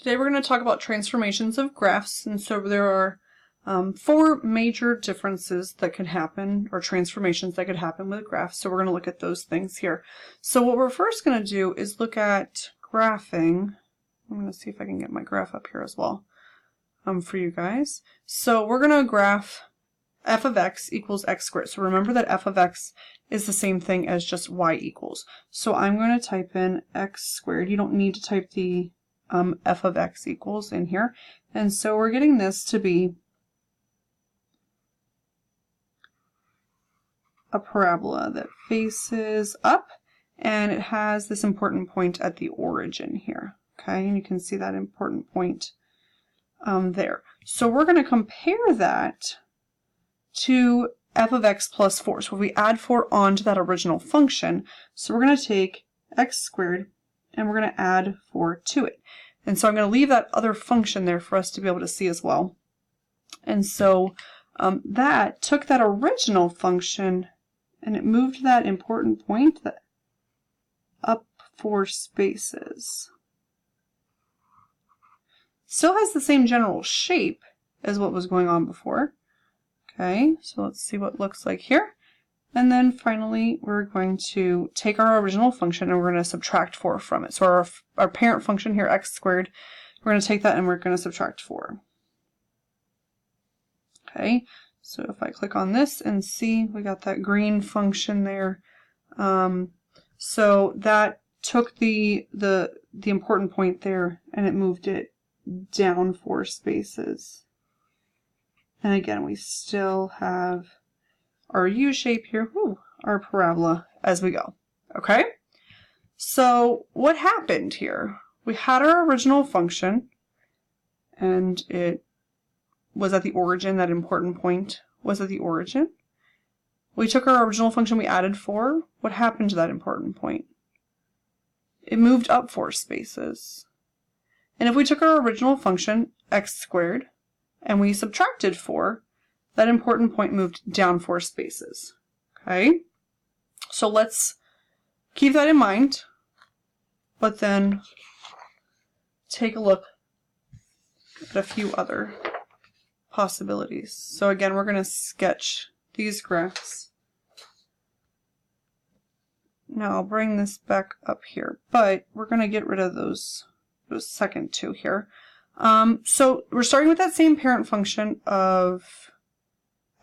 Today we're going to talk about transformations of graphs, and so there are four major differences that could happen, or transformations that could happen with graphs. So we're going to look at those things here. So what we're first going to do is look at graphing. I'm going to see if I can get my graph up here as well for you guys. So we're going to graph f of x equals x squared. So remember that f of x is the same thing as just y equals. So I'm going to type in x squared. You don't need to type the f of x equals in here. And so we're getting this to be a parabola that faces up, and it has this important point at the origin here. Okay, and you can see that important point there. So we're going to compare that to f of x plus 4. So if we add 4 onto that original function, so we're going to take x squared and we're going to add 4 to it. And so I'm going to leave that other function there for us to be able to see as well. And so that took that original function and it moved that important point up 4 spaces. Still has the same general shape as what was going on before. Okay, so let's see what it looks like here. And then finally, we're going to take our original function and we're going to subtract 4 from it. So our parent function here, x squared, we're going to take that and we're going to subtract 4. Okay, so if I click on this and see, we got that green function there. So that took the important point there and it moved it down 4 spaces. And again, we still have our U shape here, our parabola as we go. Okay, so what happened here? We had our original function and it was at the origin. That important point was at the origin. We took our original function, we added 4. What happened to that important point? It moved up 4 spaces. And if we took our original function, x squared, and we subtracted 4, that important point moved down 4 spaces. Okay, so let's keep that in mind, but then take a look at a few other possibilities. So again, we're going to sketch these graphs. Now I'll bring this back up here, but we're going to get rid of those second two here. So we're starting with that same parent function of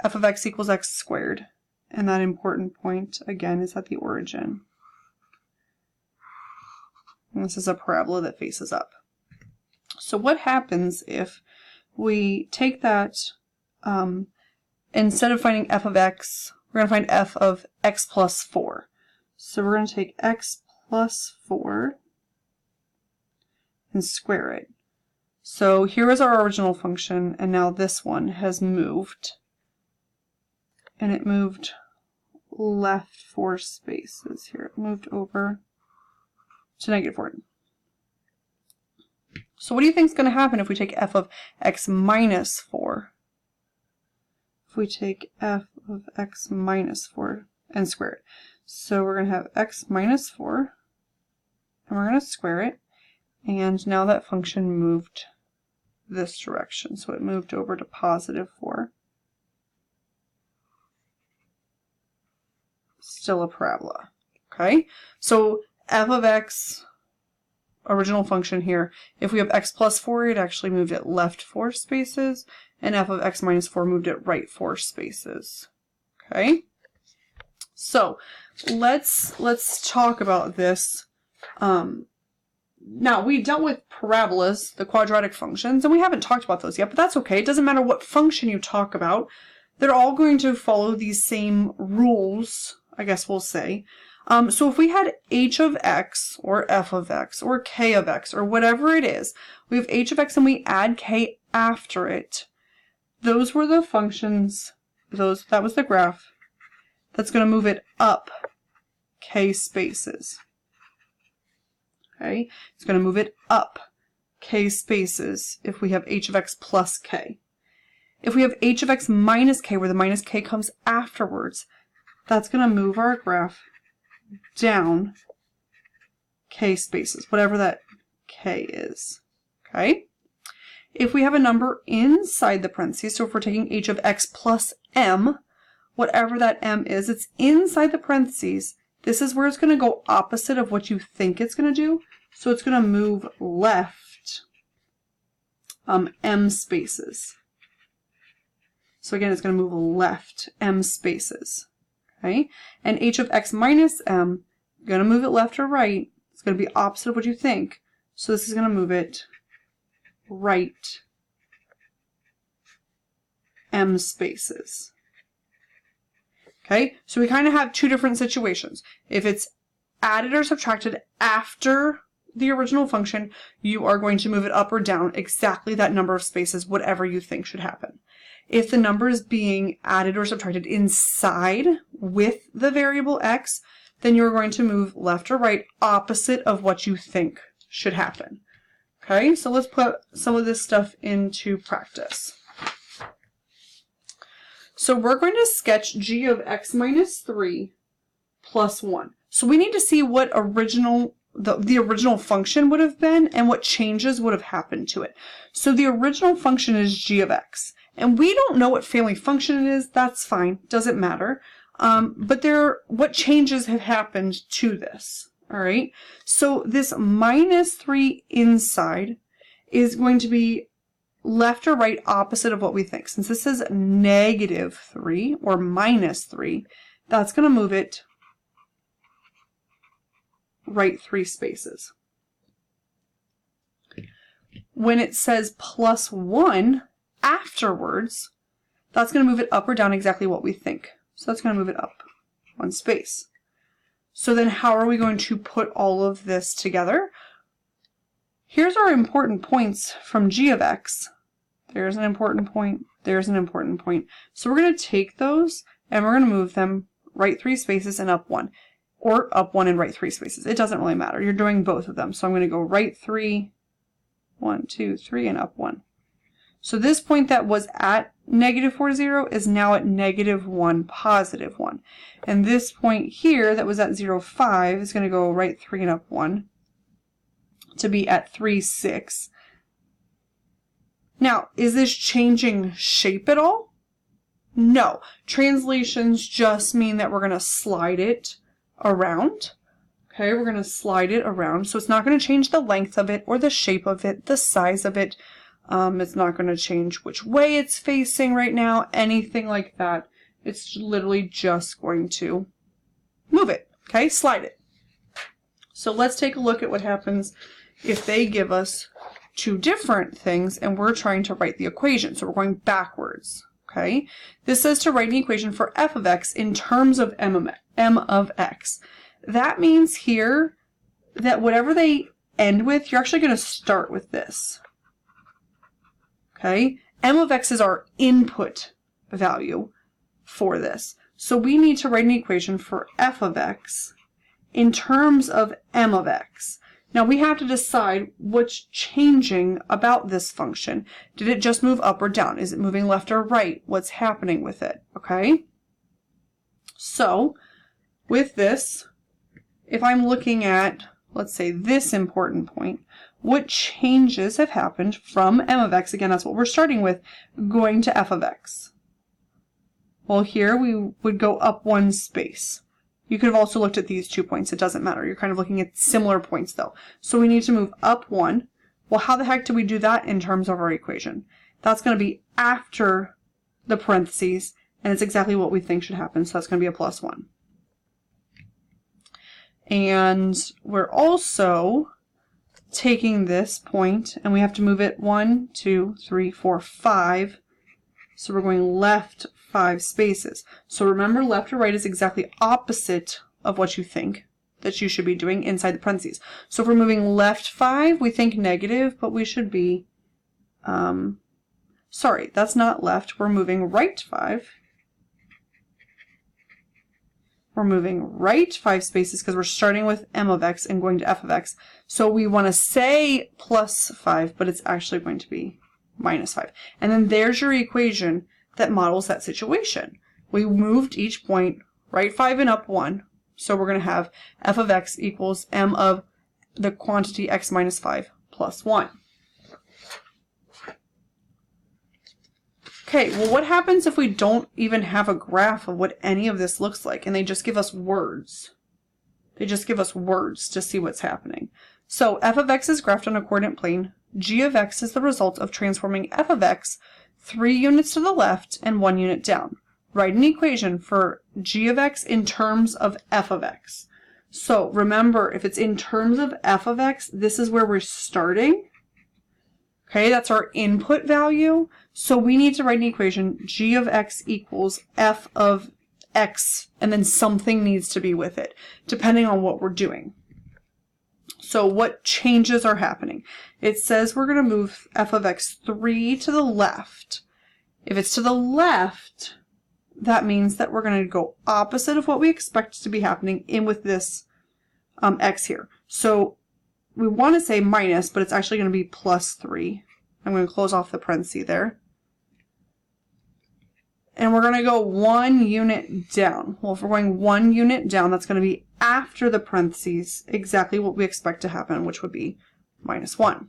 f of x equals x squared, and that important point again is at the origin. And this is a parabola that faces up. So what happens if we take that, instead of finding f of x, we're going to find f of x plus 4. So we're going to take x plus 4 and square it. So here is our original function, and now this one has moved. And it moved left 4 spaces here. It moved over to -4. So what do you think is going to happen if we take f of x minus 4? If we take f of x minus 4 and square it. So we're going to have x minus 4, and we're going to square it. And now that function moved this direction. So it moved over to +4. Still a parabola. Okay, so f of x, original function here, if we have x plus 4, it actually moved it left 4 spaces, and f of x minus 4 moved it right 4 spaces. Okay, so let's talk about this. Now, we dealt with parabolas, the quadratic functions, and we haven't talked about those yet, but that's okay. It doesn't matter what function you talk about. They're all going to follow these same rules, I guess we'll say. So if we had h of x, or f of x, or k of x, or whatever it is, we have h of x and we add k after it. Those were the functions, that was the graph that's going to move it up k spaces. Okay, it's going to move it up k spaces if we have h of x plus k. If we have h of x minus k, where the minus k comes afterwards, that's going to move our graph down k spaces, whatever that k is. Okay? If we have a number inside the parentheses, so if we're taking h of x plus m, whatever that m is, it's inside the parentheses. This is where it's going to go opposite of what you think it's going to do. So it's going to move left m spaces. So again, it's going to move left m spaces. Okay? And h of x minus m, going to move it left or right. It's going to be opposite of what you think. So this is going to move it right m spaces. Okay, so we kind of have two different situations. If it's added or subtracted after the original function, you are going to move it up or down exactly that number of spaces, whatever you think should happen. If the number is being added or subtracted inside with the variable x, then you're going to move left or right opposite of what you think should happen. Okay, so let's put some of this stuff into practice. So we're going to sketch g of x minus 3 plus 1. So we need to see what the original function would have been and what changes would have happened to it. So the original function is g of x. And we don't know what family function it is. That's fine. Doesn't matter. But what changes have happened to this? All right. So this minus 3 inside is going to be left or right opposite of what we think. Since this is negative 3 or minus 3, that's going to move it right 3 spaces. When it says plus 1 afterwards, that's going to move it up or down exactly what we think. So that's going to move it up 1 space. So then how are we going to put all of this together? Here's our important points from g of x. There's an important point. There's an important point. So we're going to take those and we're going to move them right 3 spaces and up 1. Or up 1 and right 3 spaces. It doesn't really matter. You're doing both of them. So I'm going to go right 3, 1, 2, 3, and up 1. So this point that was at negative 4, 0 is now at negative 1, positive 1. And this point here that was at 0, 5 is going to go right 3 and up 1 to be at 3, 6. Now, is this changing shape at all? No. Translations just mean that we're going to slide it around. Okay, we're going to slide it around. So it's not going to change the length of it or the shape of it, the size of it. It's not going to change which way it's facing right now, anything like that. It's literally just going to move it, okay? Slide it. So let's take a look at what happens if they give us two different things and we're trying to write the equation. So we're going backwards, okay? This says to write an equation for f of x in terms of m of x. That means here that whatever they end with, you're actually going to start with this. Okay, m of x is our input value for this. So we need to write an equation for f of x in terms of m of x. Now we have to decide what's changing about this function. Did it just move up or down? Is it moving left or right? What's happening with it? Okay, so with this, if I'm looking at, let's say, this important point, what changes have happened from m of x, again, that's what we're starting with, going to f of x? Well, here we would go up 1 space. You could have also looked at these 2 points. It doesn't matter. You're kind of looking at similar points, though. So we need to move up 1. Well, how the heck do we do that in terms of our equation? That's going to be after the parentheses, and it's exactly what we think should happen. So that's going to be a plus 1. And we're also taking this point and we have to move it 1, 2, 3, 4, 5. So we're going left 5 spaces. So remember, left or right is exactly opposite of what you think that you should be doing inside the parentheses. So if we're moving left 5, we think negative, but we should be, sorry, that's not left. We're moving right 5. We're moving right 5 spaces because we're starting with m of x and going to f of x. So we want to say plus 5, but it's actually going to be minus 5. And then there's your equation that models that situation. We moved each point right 5 and up 1. So we're going to have f of x equals m of the quantity x minus 5 plus 1. Okay, well, what happens if we don't even have a graph of what any of this looks like and they just give us words? They just give us words to see what's happening. So f of x is graphed on a coordinate plane. G of x is the result of transforming f of x 3 units to the left and 1 unit down. Write an equation for g of x in terms of f of x. So remember, if it's in terms of f of x, this is where we're starting. Okay, that's our input value. So we need to write an equation, g of x equals f of x, and then something needs to be with it, depending on what we're doing. So what changes are happening? It says we're going to move f of x 3 to the left. If it's to the left, that means that we're going to go opposite of what we expect to be happening in with this x here. So we want to say minus, but it's actually going to be plus 3. I'm going to close off the parenthesis there. And we're going to go 1 unit down. Well, if we're going 1 unit down, that's going to be after the parentheses, exactly what we expect to happen, which would be minus 1.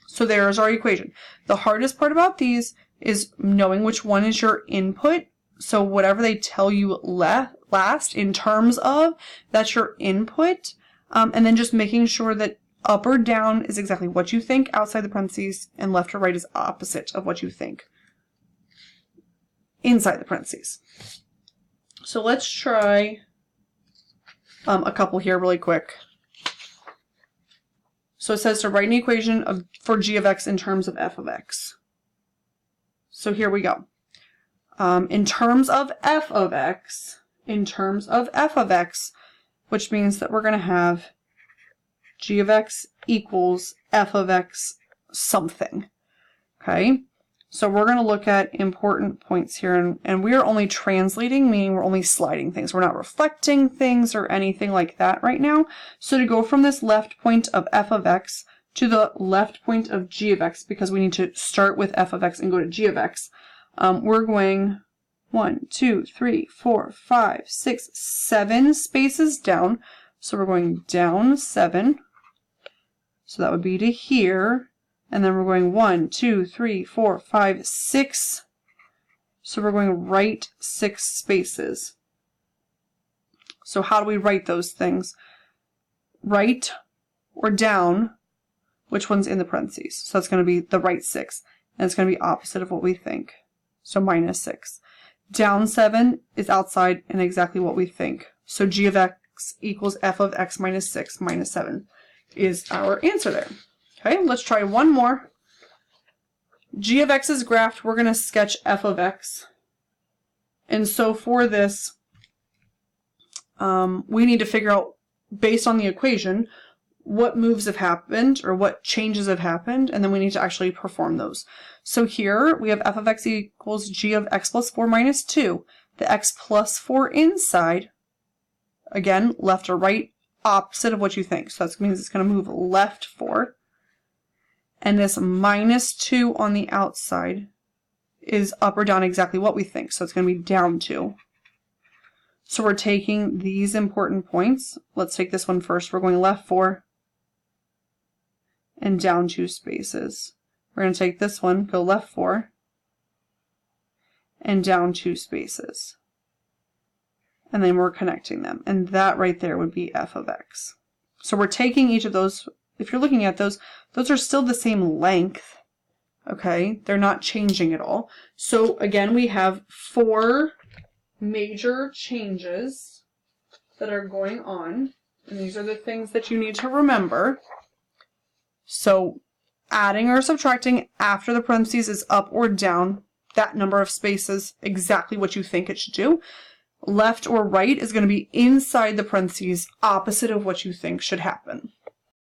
So there's our equation. The hardest part about these is knowing which one is your input. So whatever they tell you last in terms of, that's your input. And then just making sure that up or down is exactly what you think outside the parentheses, and left or right is opposite of what you think inside the parentheses. So let's try a couple here really quick. So it says to write an equation for g of x in terms of f of x. So here we go. In terms of f of x, which means that we're going to have g of x equals f of x something. Okay, so we're going to look at important points here, and we are only translating, meaning we're only sliding things. We're not reflecting things or anything like that right now. So to go from this left point of f of x to the left point of g of x, because we need to start with f of x and go to g of x, we're going 1, 2, 3, 4, 5, 6, 7 spaces down. So we're going down 7. So that would be to here. And then we're going 1, 2, 3, 4, 5, 6. So we're going right 6 spaces. So how do we write those things? Right or down, which one's in the parentheses? So that's going to be the right 6. And it's going to be opposite of what we think. So minus 6. Down 7 is outside and exactly what we think. So g of x equals f of x minus 6 minus 7 is our answer there. Okay, let's try one more. G of x is graphed. We're going to sketch f of x. And so for this, we need to figure out, based on the equation, what moves have happened or what changes have happened, and then we need to actually perform those. So here we have f of x equals g of x plus 4 minus 2. The x plus 4 inside, again, left or right, opposite of what you think. So that means it's going to move left 4. And this minus 2 on the outside is up or down exactly what we think. So it's going to be down 2. So we're taking these important points. Let's take this one first. We're going left 4 and down 2 spaces. We're going to take this one, go left 4 and down 2 spaces. And then we're connecting them. And that right there would be f of x. So we're taking each of those. If you're looking at those are still the same length. Okay, they're not changing at all. So again, we have 4 major changes that are going on. And these are the things that you need to remember. So adding or subtracting after the parentheses is up or down. That number of spaces, exactly what you think it should do. Left or right is going to be inside the parentheses, opposite of what you think should happen.